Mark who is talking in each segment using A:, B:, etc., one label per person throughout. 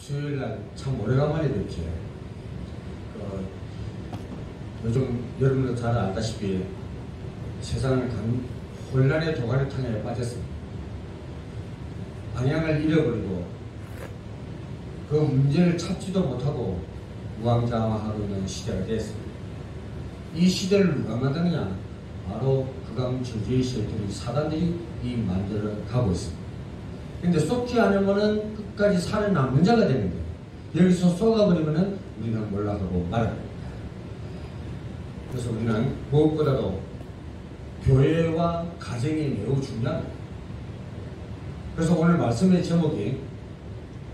A: 수요일날 참 오래간만에 뵙지. 요즘 여러분도 잘 알다시피 세상은 혼란의 도가니탕에 빠졌습니다. 방향을 잃어버리고 그 문제를 찾지도 못하고 우왕좌왕하고 있는 시대가 되었습니다. 이 시대를 누가 만드느냐? 바로 극암 저주의 세력들이 사단들이 만들어 가고 있습니다. 근데 쏟지 않으면은 끝까지 살아남는 자가 되는데 여기서 쏟아버리면은 우리는 몰락하고 말아갑니다. 그래서 우리는 무엇보다도 교회와 가정이 매우 중요합니다. 그래서 오늘 말씀의 제목이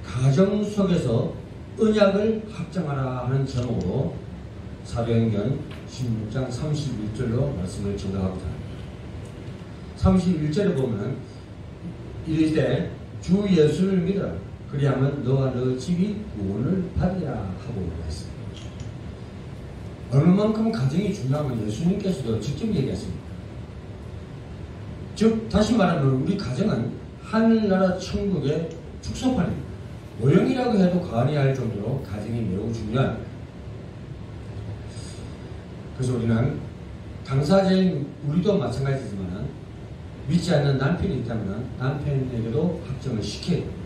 A: 가정 속에서 언약을 확장하라 하는 제목으로 사도행전 16장 31절로 말씀을 전하고자 합니다. 31절에 보면 이르되 주 예수를 믿어라 그리하면 너와 너 집이 구원을 받으리라 하고 했습니다. 어느 만큼 가정이 중요하면 예수님께서도 직접 얘기했습니다. 즉 다시 말하면 우리 가정은 하늘나라 천국의 축소판입니다. 모형이라고 해도 과언이 할 정도로 가정이 매우 중요합니다. 그래서 우리는 당사자인 우리도 마찬가지지만 믿지 않는 남편이 있다면 남편에게도 확정을 시켜야 됩니다.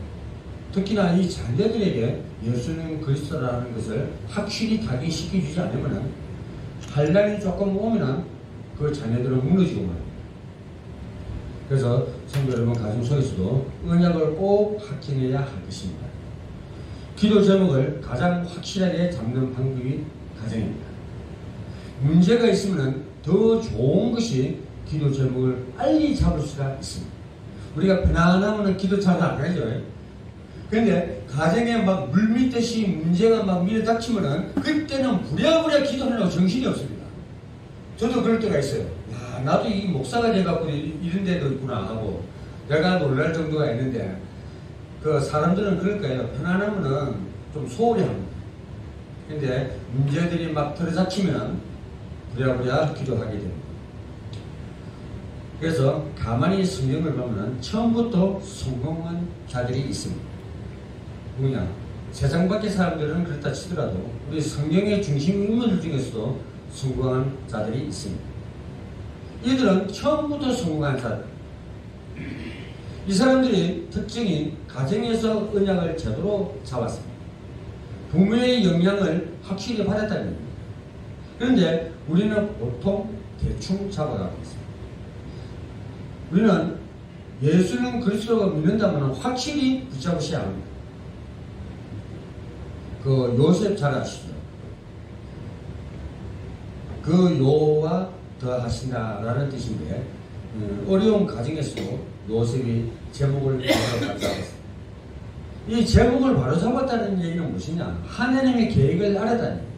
A: 특히나 이 자녀들에게 예수님 그리스도라는 것을 확실히 각인시켜주지 않으면 환란이 조금 오면 그 자녀들은 무너지고 말입니다. 그래서 성도 여러분 가정 속에서도 언약을 꼭 확인해야 할 것입니다. 기도 제목을 가장 확실하게 잡는 방법이 가정입니다. 문제가 있으면 더 좋은 것이 기도 제목을 빨리 잡을 수가 있습니다. 우리가 편안하면 기도 잘 안 하죠. 그런데 가정에 막 물밀듯이 문제가 막 밀어닥치면은 그때는 부랴부랴 기도하려고 정신이 없습니다. 저도 그럴 때가 있어요. 야, 나도 이 목사가 돼갖고 이런 데도 있구나 하고 내가 놀랄 정도가 있는데 그 사람들은 그럴 거예요. 편안하면은 좀 소홀히 합니다. 근데 문제들이 막 들어닥치면은 부랴부랴 기도하게 됩니다. 그래서 가만히 성경을 보면 처음부터 성공한 자들이 있습니다. 뭐냐? 세상 밖의 사람들은 그렇다 치더라도 우리 성경의 중심 인물들 중에서도 성공한 자들이 있습니다. 이들은 처음부터 성공한 자들. 이 사람들이 특징이 가정에서 언약을 제대로 잡았습니다. 부모의 영향을 확실히 받았다는 겁니다. 그런데 우리는 보통 대충 잡아가고 있습니다. 우리는 예수님 그리스도가 믿는다면 확실히 붙잡으셔야 합니다. 그 요셉 잘 아시죠? 그 요와 더 하신다라는 뜻인데 어려운 가정에서도 요셉이 제목을 바로 잡았습니다. 이 제목을 바로 잡았다는 얘기는 무엇이냐? 하나님의 계획을 알았다는 얘기예요.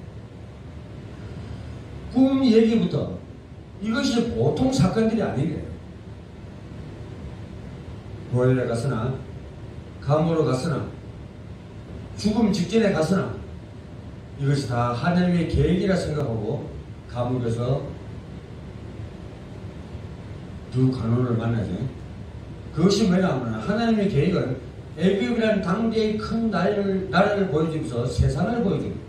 A: 꿈 얘기부터 이것이 보통 사건들이 아니에요. 보혈에 가서나 감으로 가서나 죽음 직전에 가서나 이것이 다 하나님의 계획이라 생각하고 감옥에서 두 간호를 만나죠. 그것이 뭐냐면 하나님의 계획은 애굽이라는 당대의 큰 나라를 보여주면서 세상을 보여줍니다.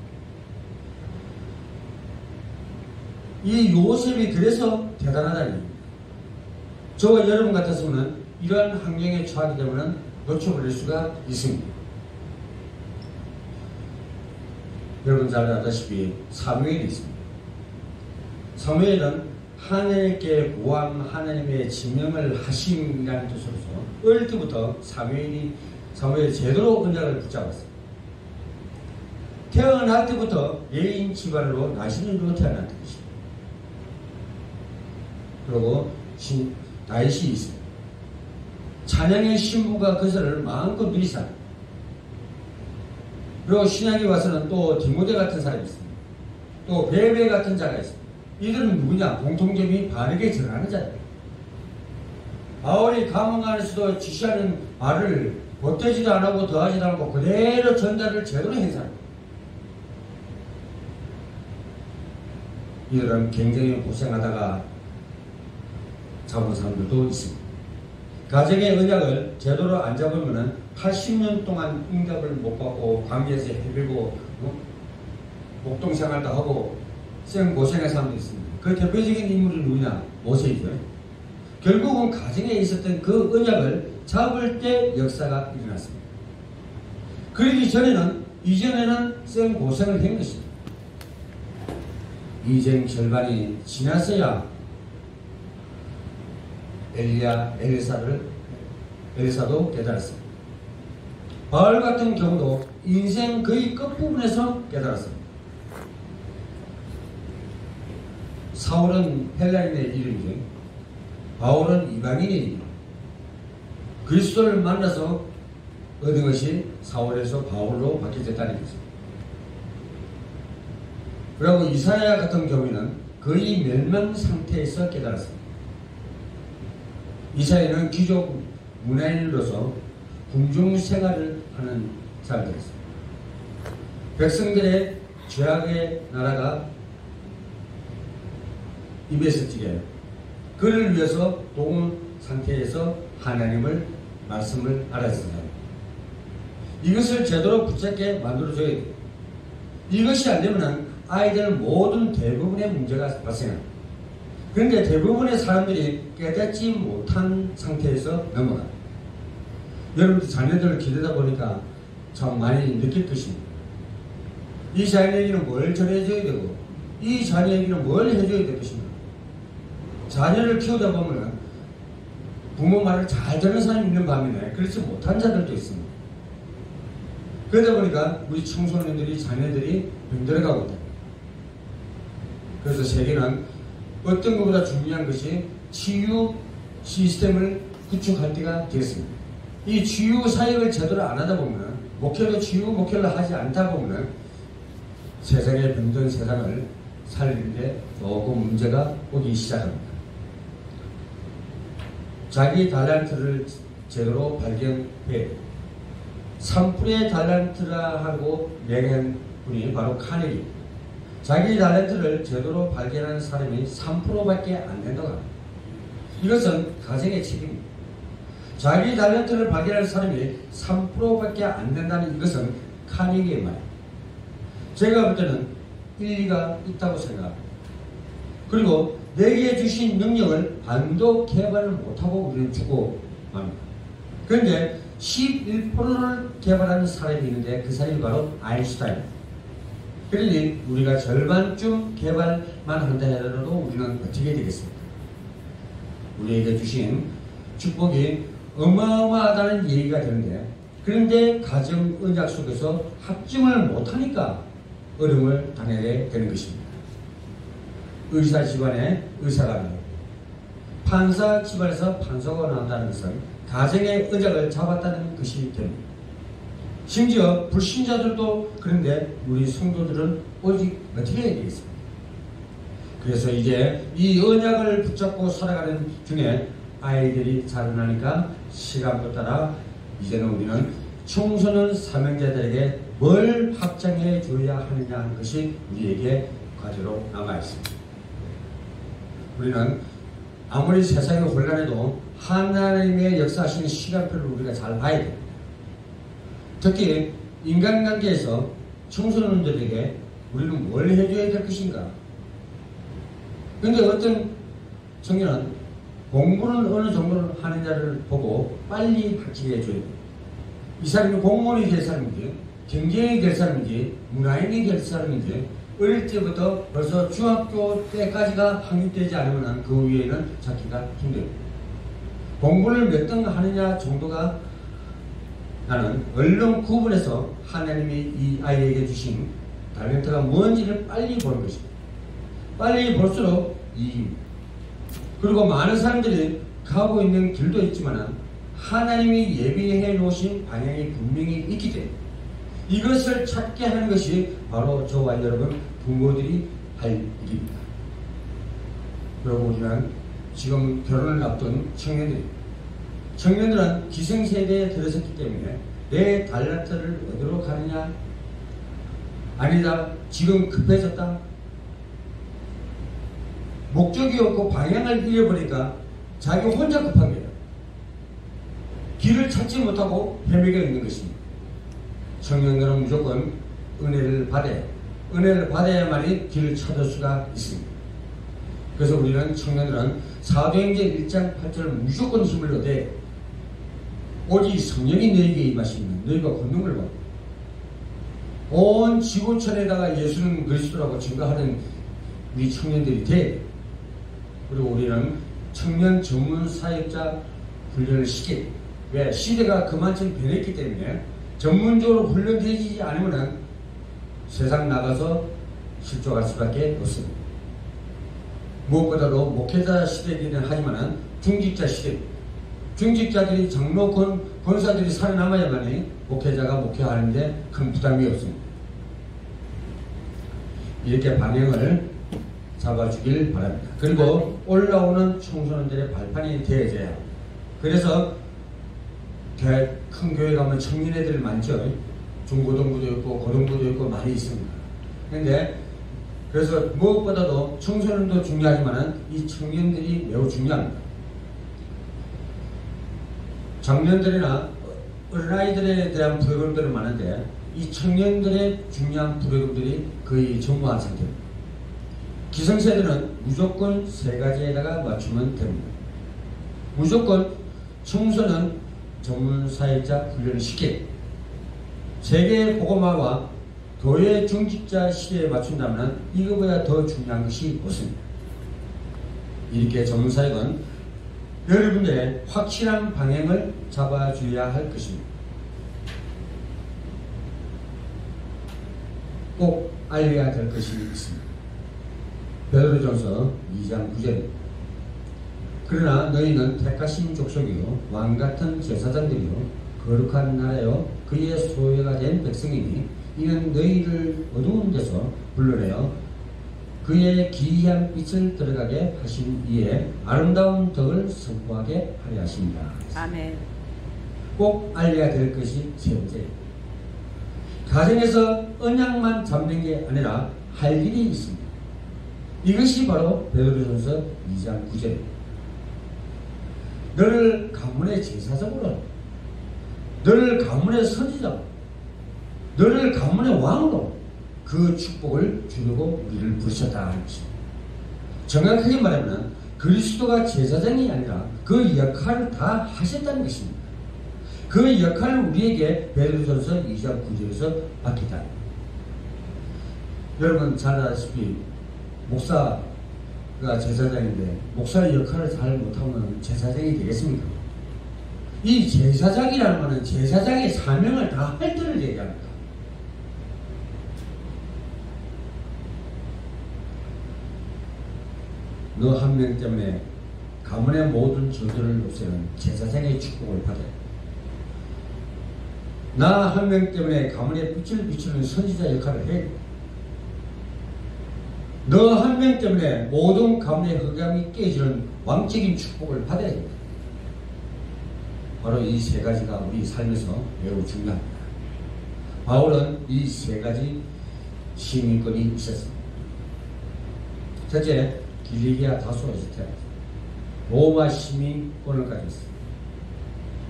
A: 이 요셉이 그래서 대단하다는 얘기입니다. 저와 여러분 같았으면 이러한 환경에 처하게 되면 놓쳐버릴 수가 있습니다. 여러분 잘 알다시피 사무엘이 있습니다. 사무엘은 하나님께 구함 하나님의 지명을 하심이라는 뜻으로서 어릴 때부터 사무엘이 제대로 언약을 붙잡았습니다. 태어날 때부터 예인 집안으로 나시린으로 태어난 것입니다. 그리고 다윗이 있습니다. 찬양의 신부가 그것을 마음껏 누리사. 그리고 신약에 와서는 또 디모데 같은 사람이 있습니다. 또 베베 같은 자가 있습니다. 이들은 누구냐? 공통점이 바르게 전하는 자들. 바울이 감옥 안에서도 지시하는 말을 보태지도 안 하고 더하지도 않고 그대로 전달을 제대로 행사합니다. 이들은 굉장히 고생하다가 잡은 사람들도 있습니다. 가정의 언약을 제대로 안 잡으면 80년 동안 응답을 못 받고 관계에서 해밀고 목동 생활도 하고 고생한 사람도 있습니다. 그 대표적인 인물이 누구냐? 모세이죠. 결국은 가정에 있었던 그 언약을 잡을 때 역사가 일어났습니다. 그러기 전에는 이전에는 고생을 한 것입니다. 이전 절반이 지났어야 엘리사도 깨달았습니다. 바울 같은 경우도 인생 거의 끝부분에서 깨달았습니다. 사울은 헬라인의 이름이죠. 바울은 이방인의 이름. 그리스도를 만나서 얻은 것이 사울에서 바울로 바뀌어졌다는 것입니다. 그리고 이사야 같은 경우에는 거의 멸망 상태에서 깨달았습니다. 이사야는 귀족 문화인으로서 궁중 생활을 하는 사람들이었습니다. 백성들의 죄악의 나라가 입에서 찌개요. 그를 위해서 도움 상태에서 하나님을 말씀을 알았습니다. 이것을 제대로 붙잡게 만들어줘야 돼요. 이것이 안 되면 아이들 모든 대부분의 문제가 발생합니다. 그런데 대부분의 사람들이 깨닫지 못한 상태에서 넘어가요. 여러분들 자녀들을 기르다 보니까 참 많이 느낄 것입니다. 이 자녀에게는 뭘 전해줘야 되고 이 자녀에게는 뭘 해줘야 될 것입니다. 자녀를 키우다 보면 부모 말을 잘 듣는 사람이 있는 반면에 그렇지 못한 자들도 있습니다. 그러다 보니까 우리 청소년들이 자녀들이 병들어가고 있다. 그래서 세계는 어떤 것보다 중요한 것이 치유 시스템을 구축할 때가 되었습니다. 이 치유 사역을 제대로 안 하다 보면 목회도 치유 목회를 하지 않다 보면 세상에 병든 세상을 살리는데 조금 문제가 오기 시작합니다. 자기 달란트를 제대로 발견해 산불의 달란트라 하고 명한 분이 바로 카네기. 자기 달란트를 제대로 발견하는 사람이 3%밖에 안 된다고 합니다. 이것은 가정의 책임입니다. 자기 달란트를 발견하는 사람이 3%밖에 안 된다는 이것은 카네기의 말입니다. 제가 볼 때는 일리가 있다고 생각합니다. 그리고 내게 주신 능력을 반도 개발을 못하고 우리는 주고 맙니다. 그런데 11%를 개발하는 사람이 있는데 그 사람이 바로 아인슈타인입니다. 그러니 우리가 절반쯤 개발만 한다 하더라도 우리는 어떻게 되겠습니까? 우리에게 주신 축복이 어마어마하다는 얘기가 되는데 그런데 가정 언약 속에서 합증을 못하니까 어려움을 당하게 되는 것입니다. 의사 집안에 의사가 나오고 판사 집안에서 판사가 나온다는 것은 가정의 언약을 잡았다는 것이 됩니다. 심지어 불신자들도 그런데 우리 성도들은 오직 어떻게 해야 되겠습니까? 그래서 이제 이 언약을 붙잡고 살아가는 중에 아이들이 자라나니까 시간에 따라 이제는 우리는 청소년 사명자들에게 뭘 확장해 줘야 하느냐 하는 것이 우리에게 과제로 남아있습니다. 우리는 아무리 세상이 혼란해도 하나님의 역사하시는 시간표를 우리가 잘 봐야 됩니다. 특히 인간관계에서 청소년들에게 우리는 뭘 해줘야 될 것인가? 그런데 어떤 청년은 공부는 어느 정도를 하느냐를 보고 빨리 합치게 해줘야 돼요. 이 사람이 공무원이 될 사람인지 경쟁이 될 사람인지 문화인이 될 사람인지 어릴 때부터 벌써 중학교 때까지가 확립되지 않으면 그 위에는 찾기가 힘들어요. 공부를 몇 등 하느냐 정도가 나는 얼른 구분해서 하나님이 이 아이에게 주신 달란트가 뭔지를 빨리 보는 것입니다. 빨리 볼수록 이익입니다. 그리고 많은 사람들이 가고 있는 길도 있지만 하나님이 예비해 놓으신 방향이 분명히 있기 때문에 이것을 찾게 하는 것이 바로 저와 여러분 부모들이 할 일입니다. 그리고 우리는 지금 결혼을 앞둔 청년들은 기성세대에 들어섰기 때문에 내 달란트를 어디로 가느냐? 아니다. 지금 급해졌다. 목적이 없고 방향을 잃어버리니까 자기 혼자 급한 거예요. 길을 찾지 못하고 헤매게 있는 것입니다. 청년들은 무조건 은혜를 받아야만이 길을 찾을 수가 있습니다. 그래서 우리는 청년들은 사도행전 1장 8절을 무조건 힘을 얻되 오직 성령이 너희에게 임하시면 너희가 권능을 받고 온 지구촌에다가 예수는 그리스도라고 증거하는 우리 청년들이 돼. 그리고 우리는 청년 전문 사역자 훈련을 시키고, 왜? 시대가 그만큼 변했기 때문에 전문적으로 훈련되지 않으면 세상 나가서 실족할 수밖에 없습니다. 무엇보다도 목회자 시대이기는 하지만 중직자 시대, 중직자들이 장로 권사들이 살아남아야만이 목회자가 목회하는데 큰 부담이 없습니다. 이렇게 방향을 잡아주길 바랍니다. 그리고 올라오는 청소년들의 발판이 되어져야. 그래서 큰 교회 가면 청년애들 많죠. 중고등부도 있고 고등부도 있고 많이 있습니다. 그런데 그래서 무엇보다도 청소년도 중요하지만 이 청년들이 매우 중요합니다. 청년들이나 어린아이들에 대한 프로그램들은 많은데 이 청년들의 중요한 프로그램들이 거의 전무한 상태입니다. 기성세대는 무조건 세 가지에다가 맞추면 됩니다. 무조건 청소년 전문사회자 훈련을 시키고 세계의 복음화와 교회 중직자 시대에 맞춘다면 이거보다 더 중요한 것이 없습니다. 이렇게 전문사역은 여러분들의 확실한 방향을 잡아줘야 할 것입니다. 꼭 알려야 될 것이 있습니다. 베드로전서 2장 9절. 그러나 너희는 택하신 족속이요 왕같은 제사장들이요 거룩한 나라요 그의 소유가 된 백성이니 이는 너희를 어두운 데서 불러내어 그의 기이한 빛을 들어가게 하신 이에 아름다운 덕을 선포하게 하려 하십니다.
B: 아멘.
A: 꼭 알려야 될 것이 세 번째. 가정에서 언약만 잡는 게 아니라 할 일이 있습니다. 이것이 바로 베드로전서 2장 9절입니다. 너를 가문의 제사장으로, 너를 가문의 선지자로, 너를 가문의 왕으로 그 축복을 주려고 우리를 부르셨다 하는 것입니다. 정확하게 말하면 그리스도가 제사장이 아니라 그 역할을 다 하셨다는 것입니다. 그 역할을 우리에게 베드로전서 2장 9절에서 맡겼다. 여러분 잘 아시다시피 목사가 제사장인데 목사의 역할을 잘 못하면 제사장이 되겠습니까? 이 제사장이라는 것은 제사장의 사명을 다 할 때를 얘기합니다. 너 한 명 때문에 가문의 모든 저주를 없애는 제사장의 축복을 받아요. 나 한 명 때문에 가문의 빛을 비추는 선지자 역할을 해. 너 한 명 때문에 모든 가문의 흑암이 깨지는 왕적인 축복을 받아야 됩니다. 바로 이 세 가지가 우리 삶에서 매우 중요합니다. 바울은 이 세 가지 시민권이 있었습니다. 첫째, 길리기아 다소에서 태어났습니다. 로마 시민권을 가졌습니다.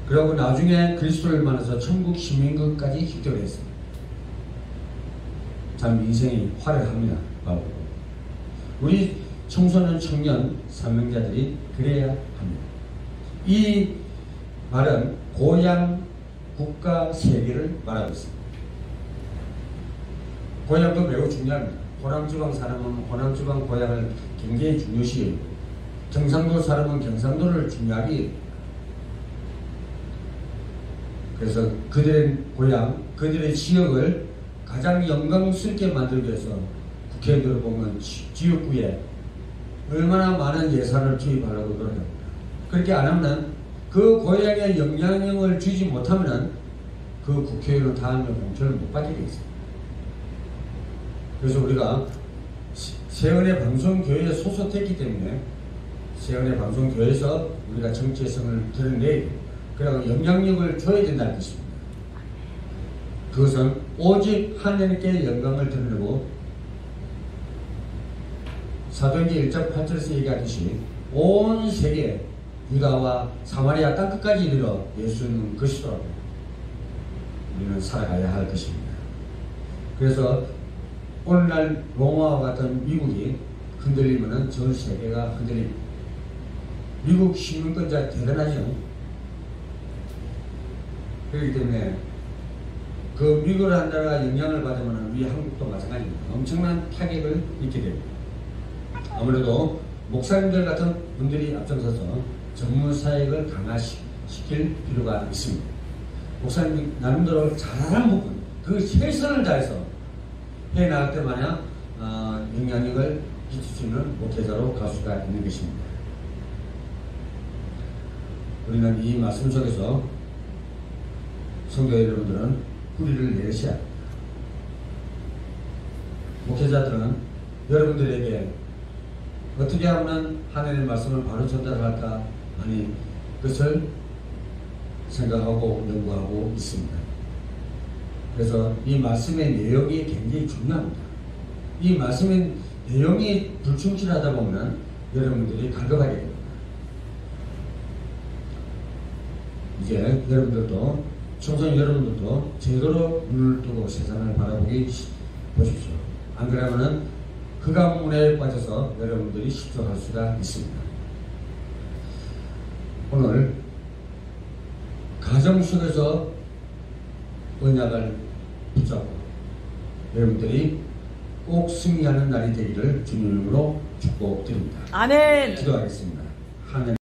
A: 그리고 나중에 그리스도를 만나서 천국 시민권까지 획득했습니다. 참 인생이 화려합니다. 바울. 우리 청소년 청년 사명자들이 그래야 합니다. 이 말은 고향, 국가, 세계를 말하고 있습니다. 고향도 매우 중요합니다. 호남지방 사람은 호남지방 고향을 굉장히 중요시해요. 경상도 사람은 경상도를 중요하게 해요. 그래서 그들의 고향, 그들의 지역을 가장 영광스럽게 만들기 위해서 국회의원들을 보면 지역구에 얼마나 많은 예산을 투입하려고 노력합니다. 그렇게 안 하면 그 고향에 영향력을 주지 못하면 그 국회의원은 다음에 공천을 못 받게 되어 있습니다. 그래서 우리가 세은의 방송교회에 소속됐기 때문에 세은의 방송교회에서 우리가 정체성을 드러내야 됩니다. 그리고 영향력을 줘야 된다는 것입니다. 그것은 오직 하나님께 영광을 드리려고 사도행전 1장 8절에서 얘기하듯이 온 세계 유다와 사마리아 땅끝까지 이르러 예수는 그리스도라고 우리는 살아가야 할 것입니다. 그래서 오늘날 로마와 같은 미국이 흔들리면은 전 세계가 흔들립니다. 미국 신문권자 대단하죠. 그렇기 때문에 그 미국이라는 나라가 영향을 받으면 우리 한국도 마찬가지입니다. 엄청난 타격을 입게 됩니다. 아무래도 목사님들 같은 분들이 앞장서서 전문 사역을 강화시킬 필요가 있습니다. 목사님 나름대로 잘하는 부분, 그 최선을 다해서 해나갈 때 마냥 영향력을 끼칠 수 있는 목회자로 갈 수가 있는 것입니다. 우리는 이 말씀 속에서 성도 여러분들은 뿌리를 내리셔야 합니다. 목회자들은 여러분들에게 어떻게 하면 하나님의 말씀을 바로 전달할까 하니 그것을 생각하고 연구하고 있습니다. 그래서 이 말씀의 내용이 굉장히 중요합니다. 이 말씀의 내용이 불충실하다 보면 여러분들이 갈급하게 됩니다. 이제 여러분들도 청소년 여러분들도 제대로 눈을 뜨고 세상을 보십시오. 안 그러면은 그 가문에 빠져서 여러분들이 실족할 수가 있습니다. 오늘 가정 속에서 언약을 붙잡고 여러분들이 꼭 승리하는 날이 되기를 주님으로 축복드립니다.
B: 아멘.
A: 기도하겠습니다. 하나님